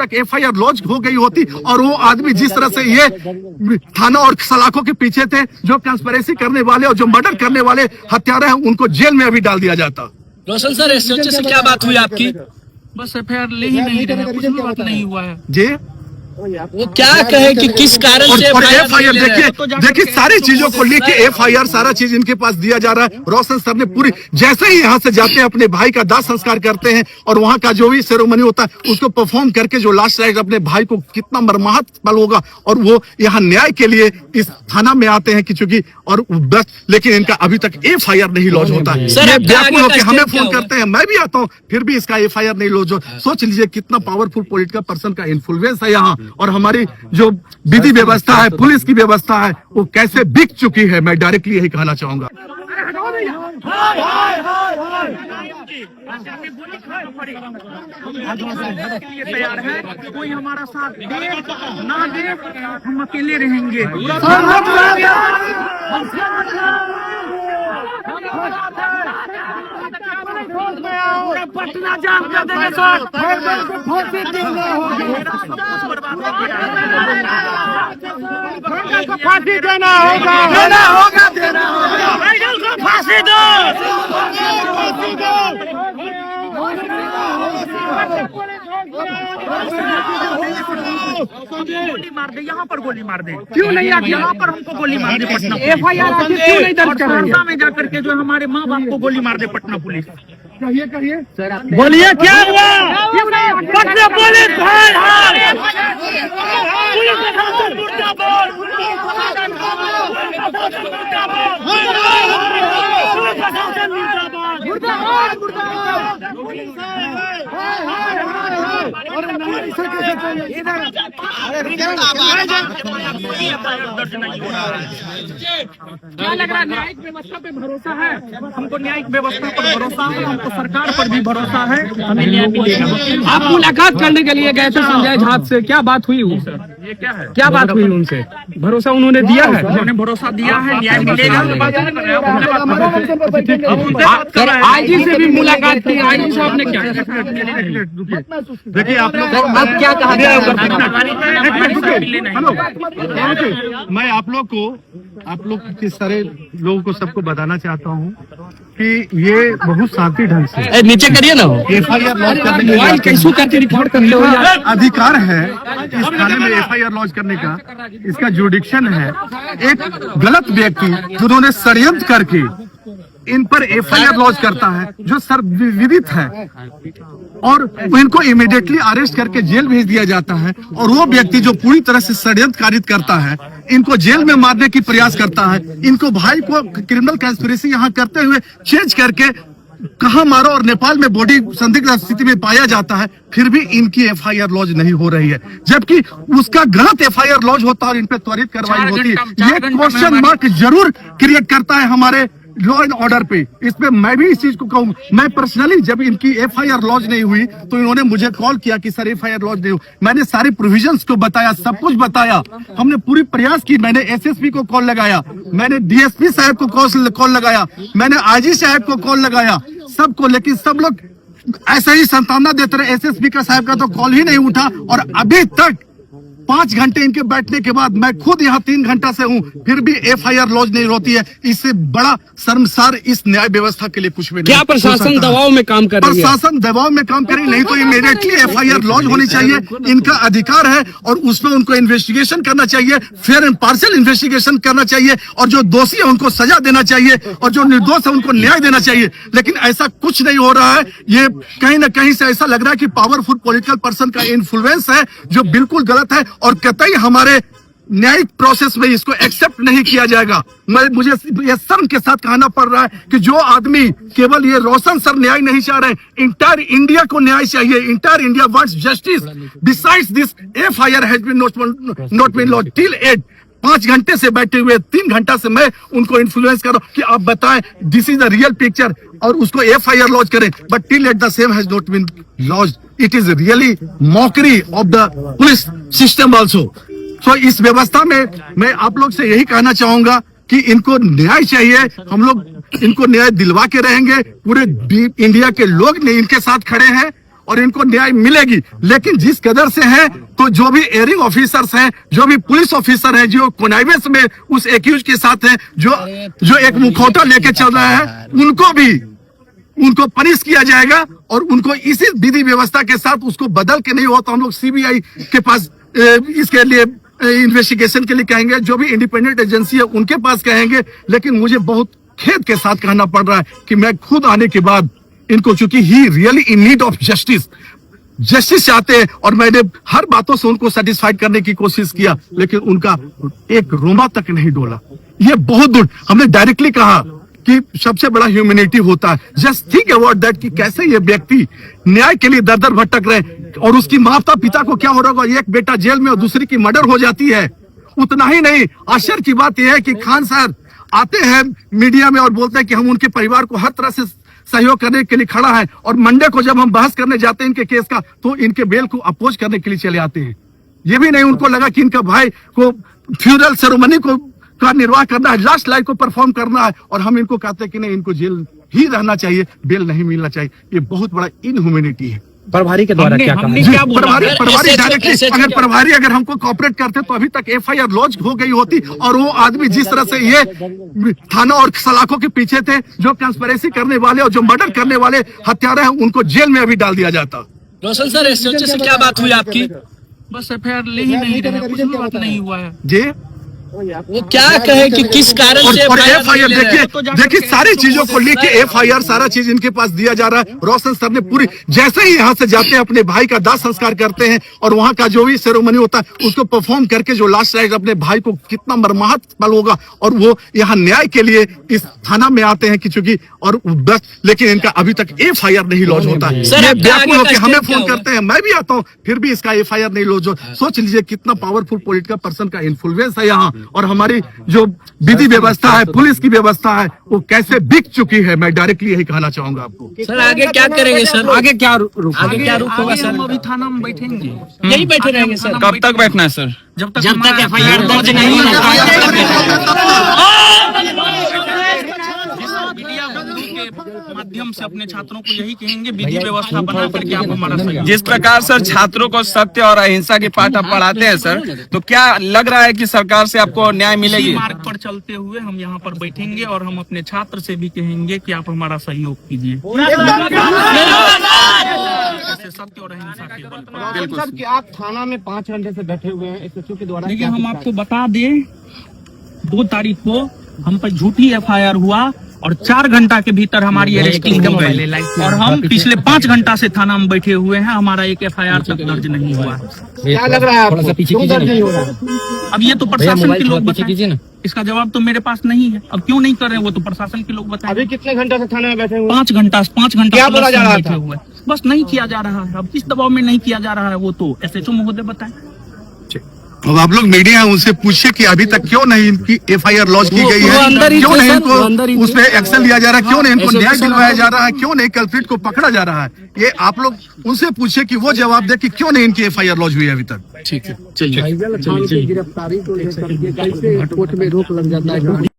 तक FIR launch हो गई होती और वो आदमी जिस तरह से ये थाना और सलाखों के पीछे थे, जो कंस्पिरेसी करने वाले और जो मर्डर करने वाले हत्यारे हैं, उनको जेल में अभी डाल दिया जाता। रोशन सर, SHO से क्या बात हुई आपकी? बस FIR ले ही नहीं रहे, कुछ भी बात नहीं हुआ है जी। वो क्या कहे कि किस कारण से FIR देखिए सारी चीजों को लेके FIR सारा चीज इनके पास दिया जा रहा है। रोशन सर ने पूरी, जैसे ही यहाँ से जाते हैं अपने भाई का दाह संस्कार करते हैं और वहाँ का जो भी सेरेमनी होता है उसको परफॉर्म करके जो लास्ट राइट अपने भाई को कितना मर्माहत पल होगा, और वो यहाँ न्याय के लिए इस थाना में आते हैं कि चूंकि और बस, लेकिन इनका अभी तक FIR नहीं लॉन्च होता है। हमें फोन करते हैं, मैं भी आता हूँ, फिर भी इसका FIR नहीं लॉन्च हो। सोच लीजिए कितना पावरफुल पॉलिटिकल पर्सन का इन्फ्लुएंस है यहाँ, और हमारी जो विधि व्यवस्था है, पुलिस की व्यवस्था है, वो कैसे बिक चुकी है। मैं डायरेक्टली यही कहना चाहूंगा। कोई हमारा साथ दे ना दे, हम अकेले रहेंगे। पटना जाम कर देंगे सर, फांसी देना होगा, फांसी देना होगा, फांसी दो। गोली मार दे, यहाँ पर गोली मार दे, क्यों नहीं आती? यहाँ पर हमको गोली मार दे पटना FIR क्यों नहीं दर्ज कर रही है? में जाकर के जो हमारे माँ बाप को गोली मार दे पटना पुलिस। कहिए बोलिए क्या हुआ? पटना पुलिस क्या लग रहा है? न्यायिक व्यवस्था पे भरोसा है हमको, न्यायिक व्यवस्था पर भरोसा है हमको, सरकार पर भी भरोसा है, हमें न्याय मिलेगा। आप मुलाकात करने के लिए गए थे संजय झा से, क्या बात हुई? ये क्या है? क्या बात हुई उनसे? भरोसा उन्होंने दिया है? उन्होंने भरोसा दिया है, न्याय मिलेगा। IG से भी मुलाकात की, IG साहब ने क्या? देखिए आप लोग, अब क्या कहा जाए? मैं आप लोग के सारे लोगों को सबको बताना चाहता हूँ कि ये बहुत शांति ढंग से नीचे करिए ना, FIR लॉन्च करने का कैसे करके रिकॉर्ड करते हो यार? अधिकार है इस थाने में FIR लॉन्च करने का, इसका जुडिक्शन है। एक गलत व्यक्ति जिन्होंने षड्यंत्र करके इन पर FIR लॉन्च करता है, जो सर्वविदित है, और इनको इमीडिएटली अरेस्ट करके जेल भेज दिया जाता है। और वो व्यक्ति जो पूरी तरह से षड्यंत्र कारित करता है, इनको जेल में मारने की प्रयास करता है, इनको भाई को क्रिमिनल कंस्पिरेसी यहाँ करते हुए चेंज करके कहाँ मारो, और नेपाल में बॉडी संदिग्ध स्थिति में पाया जाता है, फिर भी इनकी FIR लॉन्च नहीं हो रही है, जबकि उसका गलत FIR लॉन्च होता है और इन पे त्वरित कार्रवाई होती है। ये क्वेश्चन मार्क जरूर क्रिएट करता है हमारे लॉ एंड ऑर्डर पे। इस पे मैं भी इस चीज को कहूँ, मैं पर्सनली जब इनकी FIR लॉन्च नहीं हुई तो इन्होंने मुझे कॉल किया कि सर FIR लॉन्च नहीं हुई। मैंने सारी प्रोविजंस को बताया, सब कुछ बताया, हमने पूरी प्रयास की। मैंने SSP को कॉल लगाया, मैंने DSP साहब को कॉल लगाया, मैंने IG साहब को कॉल लगाया, सबको, लेकिन सब लोग ऐसे ही सांत्वना देते रहे। SSP का साहब का तो कॉल ही नहीं उठा, और अभी तक 5 घंटे इनके बैठने के बाद मैं खुद यहाँ 3 घंटा से हूँ, फिर भी FIR लॉन्च नहीं होती है। इससे बड़ा शर्मसार इस न्याय व्यवस्था के लिए कुछ भी नहीं। क्या प्रशासन दबाव में काम कर रही है? प्रशासन दबाव में काम करे, नहीं तो इमीडिएटली FIR लॉन्च होनी चाहिए। इनका अधिकार है और उसमें उनको इन्वेस्टिगेशन करना चाहिए, फेयर एंड पार्शियल इन्वेस्टिगेशन करना चाहिए, और जो दोषी है उनको सजा देना चाहिए, और जो निर्दोष है उनको न्याय देना चाहिए। लेकिन ऐसा कुछ नहीं हो रहा है। ये कहीं ना कहीं से ऐसा लग रहा है कि पावरफुल पॉलिटिकल पर्सन का इन्फ्लुएंस है, जो बिल्कुल गलत है, और कतई हमारे न्यायिक प्रोसेस में इसको एक्सेप्ट नहीं किया जाएगा। मुझे ये शर्म के साथ कहना पड़ रहा है कि जो आदमी, केवल ये रोशन सर न्याय नहीं चाह रहे, इंटायर इंडिया को न्याय चाहिए। Entire India wants justice. Besides this FIR has been not been launched till 8। 5 घंटे से बैठे हुए, 3 घंटा से मैं उनको इन्फ्लुएंस कर रहा हूँ कि आप बताएं this is the real picture, और उसको FIR लॉन्च करें, but till at the same has not been launched. It is really mockery of the police system also. तो इस व्यवस्था में मैं आप लोग से यही कहना चाहूंगा कि इनको न्याय चाहिए। हम लोग इनको न्याय दिलवा के रहेंगे। पूरे इंडिया के लोग इनके साथ खड़े हैं, और इनको न्याय मिलेगी। लेकिन जिस कदर से है तो जो भी एयरिंग ऑफिसर्स हैं, जो भी पुलिस ऑफिसर हैं, जो कॉन्निवेंस में उस एक्यूज के साथ हैं, जो एक मुखौटा लेके चल रहा है, उनको पनिश किया जाएगा और उनको इसी विधि व्यवस्था के साथ उसको बदल के नहीं हो तो हम लोग सीबीआई के पास इसके लिए इन्वेस्टिगेशन के लिए कहेंगे, जो भी इंडिपेंडेंट एजेंसी है उनके पास कहेंगे। लेकिन मुझे बहुत खेद के साथ कहना पड़ रहा है कि मैं खुद आने के बाद इनको, चूंकि he really in need of justice चाहते हैं और मैंने हर बातों से उनको सेटिस्फाइड करने की कोशिश किया, लेकिन उनका एक रोमा तक नहीं डोला। ये बहुत दूर हमने डायरेक्टली कहा कि सबसे बड़ा ह्यूमैनिटी होता है। जस्ट थिंक अबाउट दैट कि कैसे ये व्यक्ति न्याय के लिए दर दर भटक रहे और उसकी माता पिता को क्या हो रहा होगा, एक बेटा जेल में और दूसरी की मर्डर हो जाती है। उतना ही नहीं, आश्चर्य की बात यह है कि खान साहब आते हैं मीडिया में और बोलते हैं कि हम उनके परिवार को हर तरह से सहयोग करने के लिए खड़ा है, और मंडे को जब हम बहस करने जाते हैं इनके केस का तो इनके बेल को अपोज करने के लिए चले आते हैं। ये भी नहीं उनको लगा कि इनका भाई को फ्यूनरल सेरेमनी का निर्वाह करना है, लास्ट लाइफ को परफॉर्म करना है, और हम इनको कहते हैं कि नहीं, इनको जेल ही रहना चाहिए, बेल नहीं मिलना चाहिए। ये बहुत बड़ा इनह्यूमैनिटी है। प्रभारी के द्वारा क्या हमने कहा? क्या बोला? प्रभारी डायरेक्टली अगर प्रभारी अगर हमको कॉपरेट करते तो अभी तक एफआईआर लॉन्च हो गई होती, और वो आदमी जिस तरह से ये थाना और सलाखों के पीछे थे, जो कंस्पिरेसी करने वाले और जो मर्डर करने वाले हत्यारे हैं, उनको जेल में अभी डाल दिया जाता। रोशन सर, एसएचओ से क्या बात हुई आपकी? बस एफआईआर ले ही नहीं रहे, कुछ भी बात नहीं हुआ है जी। वो क्या कहे कि किस कारण से एफआईआर देखिए सारी चीजों को लेके एफआईआर सारा चीज इनके पास दिया जा रहा है। रोशन सर ने पूरी, जैसे ही यहाँ से जाते हैं अपने भाई का दाह संस्कार करते हैं और वहाँ का जो भी सेरेमनी होता है उसको परफॉर्म करके जो लास्ट राइट अपने भाई को कितना मर्माहत पल होगा, और वो यहाँ न्याय के लिए इस थाना में आते हैं कि चूंकि और बस, लेकिन इनका अभी तक एफआईआर नहीं लॉन्च होता है। व्याकुल होकर हमें फोन करते हैं, मैं भी आता हूँ, फिर भी इसका एफआईआर नहीं लॉन्च हो। सोच लीजिए कितना पावरफुल पॉलिटिकल पर्सन का इन्फ्लुएंस है यहाँ, और हमारी जो विधि व्यवस्था है, पुलिस की व्यवस्था है, वो कैसे बिक चुकी है। मैं डायरेक्टली यही कहना चाहूंगा आपको। सर आगे क्या करेंगे सर? आगे क्या रुख? आगे क्या रुख होगा सर? हम अभी थाना में बैठेंगे, यही बैठे रहेंगे सर? कब तक बैठना है सर? जब तक एफआईआर दर्ज नहीं मीडिया बंधु के माध्यम से अपने छात्रों को यही कहेंगे, विधि व्यवस्था बना करके आप हमारा सहयोग। जिस प्रकार सर छात्रों को सत्य और अहिंसा के पाठ आप पढ़ाते हैं सर, तो क्या लग रहा है कि सरकार से आपको न्याय मिलेगी? इसी मार्ग पर चलते हुए हम यहाँ पर बैठेंगे और हम अपने छात्र से भी कहेंगे कि आप हमारा सहयोग कीजिए सत्य और अहिंसा के बल पर। बिल्कुल सर, कि आप थाना में 5 घंटे से बैठे हुए हैं, एसएचओ के द्वारा देखिए, हम आपको बता दें, 2 तारीख को हम पर झूठी एफआईआर हुआ और 4 घंटा के भीतर हमारी अरेस्टिंग हो गई, और हम पिछले 5 घंटा से थाना में बैठे हुए हैं, हमारा एक एफआईआर तक दर्ज नहीं हुआ। क्या लग रहा है आपको? क्यों दर्ज नहीं हो रहा? अब ये तो प्रशासन के लोग बताएं, इसका जवाब तो मेरे पास नहीं है। अब क्यों नहीं कर रहे हैं वो तो प्रशासन के लोग बताएं। अभी कितने घंटे से थाने में बैठे हुए? 5 घंटा क्या बोला जा रहा बैठे हुए, बस नहीं किया जा रहा है। अब किस दबाव में नहीं किया जा रहा है वो तो एसएचओ महोदय बताएं। अब आप लोग मीडिया है उनसे पूछिए कि अभी तक क्यों नहीं इनकी एफआईआर लॉन्च की गई है, क्यों नहीं इनको उस पर एक्शन लिया जा रहा है, क्यों नहीं इनको न्याय दिलवाया जा रहा है, क्यों नहीं कल्प्रिट को पकड़ा जा रहा है। ये आप लोग उनसे पूछिए कि वो जवाब दे कि क्यों नहीं इनकी एफआईआर लॉन्च हुई है अभी तक। ठीक है, चलिए। गिरफ्तारी को लेकर कोर्ट में रोक लग जाता है।